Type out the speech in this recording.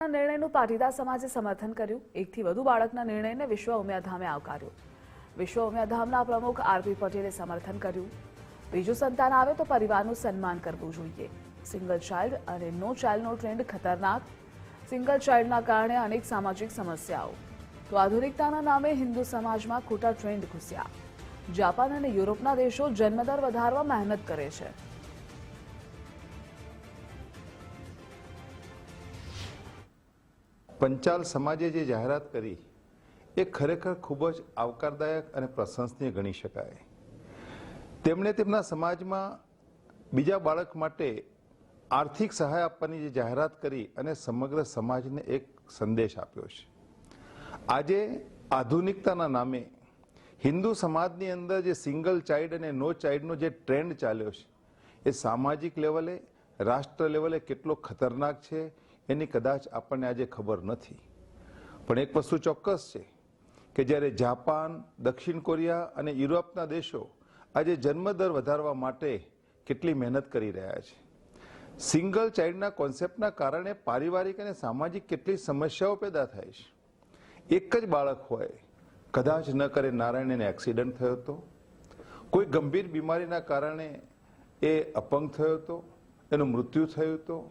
નિર્ણયનું પાટીદાર સમાજે સમર્થન કર્યું। એકથી વધુ બાળકના નિર્ણયને વિશ્વ ઉમિયાધામે આવકાર્યો। વિશ્વ ઉમિયાધામના પ્રમુખ આરપી પટેલે સમર્થન કર્યું। બીજું સંતાન આવે તો પરિવારનું સન્માન કરવું જોઈએ। સિંગલ ચાઇલ્ડ અને નો ચાઇલ્ડનો ટ્રેન્ડ ખતરનાક। સિંગલ ચાઇલ્ડના કારણે અનેક સામાજિક સમસ્યાઓ। તો આધુનિકતાના નામે હિન્દુ સમાજમાં ખોટા ટ્રેન્ડ ઘૂસ્યા। જાપાન અને યુરોપના દેશો જન્મદર વધારવા મહેનત કરે છે। પંચાલ સમાજે જે જાહેરાત કરી એ ખરેખર ખૂબ જ આવકારદાયક અને પ્રશંસનીય ગણી શકાય। તેમણે તેમના સમાજમાં બીજા બાળક માટે આર્થિક સહાય આપવાની જે જાહેરાત કરી અને સમગ્ર સમાજને એક સંદેશ આપ્યો છે। આજે આધુનિકતાના નામે હિન્દુ સમાજની અંદર જે સિંગલ ચાઇલ્ડ અને નો ચાઇલ્ડનો જે ટ્રેન્ડ ચાલ્યો છે એ સામાજિક લેવલે રાષ્ટ્ર લેવલે કેટલો ખતરનાક છે એની કદાચ આપણને આજે ખબર નથી। પણ એક વસ્તુ ચોક્કસ છે કે જ્યારે જાપાન, દક્ષિણ કોરિયા અને યુરોપના દેશો આજે જન્મદર વધારવા માટે કેટલી મહેનત કરી રહ્યા છે। સિંગલ ચાઇલ્ડના કોન્સેપ્ટના કારણે પારિવારિક અને સામાજિક કેટલી સમસ્યાઓ પેદા થાય છે। એક જ બાળક હોય, કદાચ ન કરે નારાયણને એક્સિડન્ટ થયો હતો, કોઈ ગંભીર બીમારીના કારણે એ અપંગ થયો હતો, એનું મૃત્યુ થયું હતું।